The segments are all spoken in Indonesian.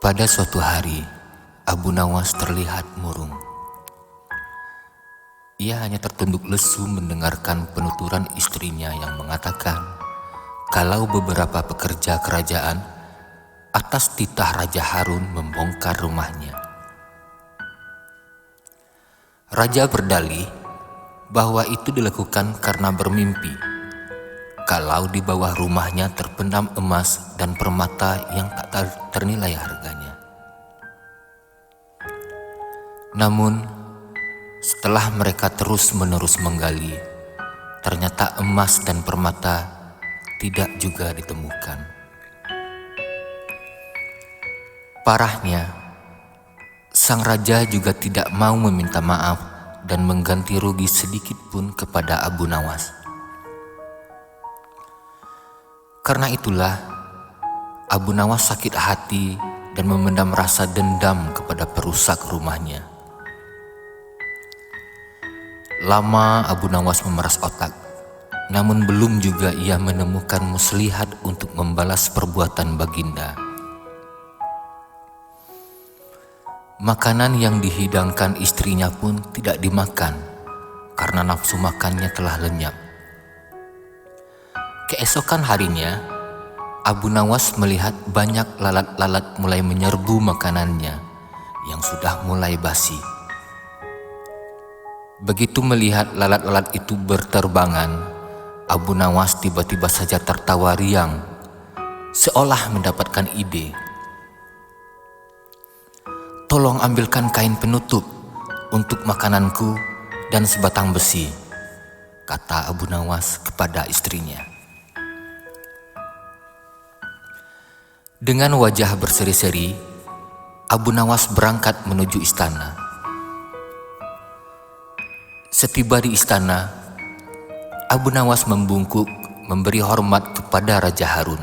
Pada suatu hari, Abu Nawas terlihat murung. Ia hanya tertunduk lesu mendengarkan penuturan istrinya yang mengatakan kalau beberapa pekerja kerajaan atas titah Raja Harun membongkar rumahnya. Raja berdalih bahwa itu dilakukan karena bermimpi kalau di bawah rumahnya terpendam emas dan permata yang tak ternilai harganya. Namun, setelah mereka terus-menerus menggali, ternyata emas dan permata tidak juga ditemukan. Parahnya, sang raja juga tidak mau meminta maaf dan mengganti rugi sedikit pun kepada Abu Nawas. Karena itulah, Abu Nawas sakit hati dan memendam rasa dendam kepada perusak rumahnya. Lama Abu Nawas memeras otak, namun belum juga ia menemukan muslihat untuk membalas perbuatan baginda. Makanan yang dihidangkan istrinya pun tidak dimakan karena nafsu makannya telah lenyap. Keesokan harinya, Abu Nawas melihat banyak lalat-lalat mulai menyerbu makanannya yang sudah mulai basi. Begitu melihat lalat-lalat itu berterbangan, Abu Nawas tiba-tiba saja tertawa riang, seolah mendapatkan ide. "Tolong ambilkan kain penutup untuk makananku dan sebatang besi," kata Abu Nawas kepada istrinya. Dengan wajah berseri-seri, Abu Nawas berangkat menuju istana. Setiba di istana, Abu Nawas membungkuk memberi hormat kepada Raja Harun.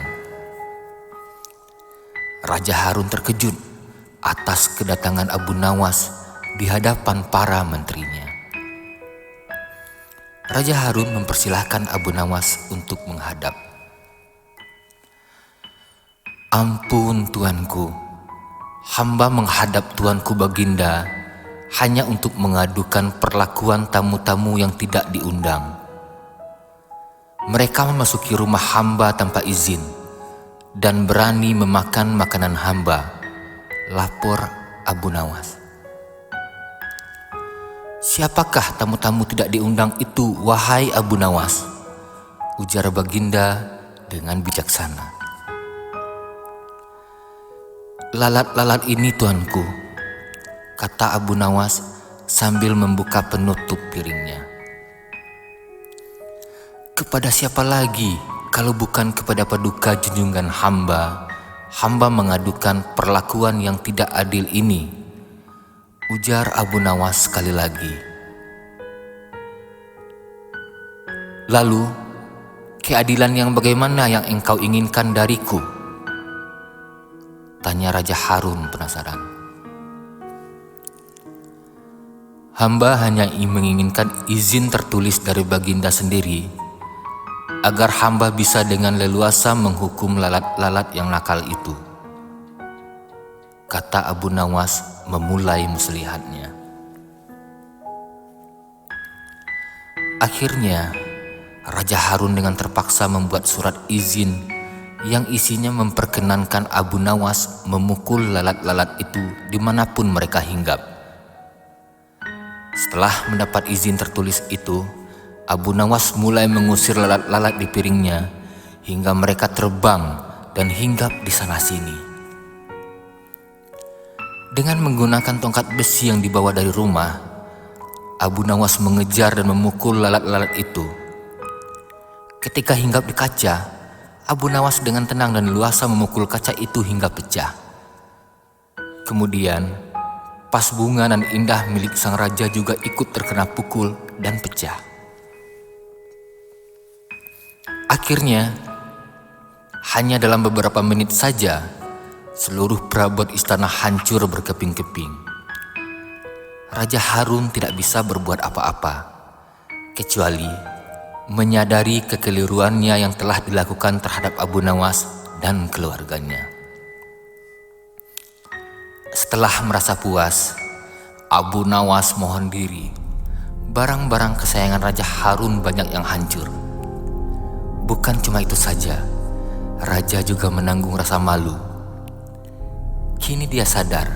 Raja Harun terkejut atas kedatangan Abu Nawas di hadapan para menterinya. Raja Harun mempersilahkan Abu Nawas untuk menghadap. "Ampun tuanku, hamba menghadap tuanku Baginda hanya untuk mengadukan perlakuan tamu-tamu yang tidak diundang. Mereka memasuki rumah hamba tanpa izin dan berani memakan makanan hamba," lapor Abu Nawas. "Siapakah tamu-tamu tidak diundang itu, wahai Abu Nawas?" ujar Baginda dengan bijaksana. "Lalat-lalat ini tuanku," kata Abu Nawas sambil membuka penutup piringnya. "Kepada siapa lagi kalau bukan kepada paduka junjungan hamba mengadukan perlakuan yang tidak adil ini," ujar Abu Nawas sekali lagi. "Lalu, keadilan yang bagaimana yang engkau inginkan dariku?" tanya Raja Harun penasaran. "Hamba hanya menginginkan izin tertulis dari Baginda sendiri agar hamba bisa dengan leluasa menghukum lalat-lalat yang nakal itu," kata Abu Nawas memulai muslihatnya. Akhirnya, Raja Harun dengan terpaksa membuat surat izin yang isinya memperkenankan Abu Nawas memukul lalat-lalat itu dimanapun mereka hinggap. Setelah mendapat izin tertulis itu, Abu Nawas mulai mengusir lalat-lalat di piringnya hingga mereka terbang dan hinggap di sana-sini. Dengan menggunakan tongkat besi yang dibawa dari rumah, Abu Nawas mengejar dan memukul lalat-lalat itu. Ketika hinggap di kaca, Abu Nawas dengan tenang dan leluasa memukul kaca itu hingga pecah. Kemudian, vas bunga dan indah milik sang raja juga ikut terkena pukul dan pecah. Akhirnya, hanya dalam beberapa menit saja, seluruh perabot istana hancur berkeping-keping. Raja Harun tidak bisa berbuat apa-apa, kecuali menyadari kekeliruannya yang telah dilakukan terhadap Abu Nawas dan keluarganya. Setelah merasa puas, Abu Nawas mohon diri. Barang-barang kesayangan Raja Harun banyak yang hancur. Bukan cuma itu saja, Raja juga menanggung rasa malu. Kini dia sadar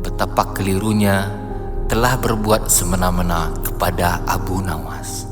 betapa kelirunya telah berbuat semena-mena kepada Abu Nawas.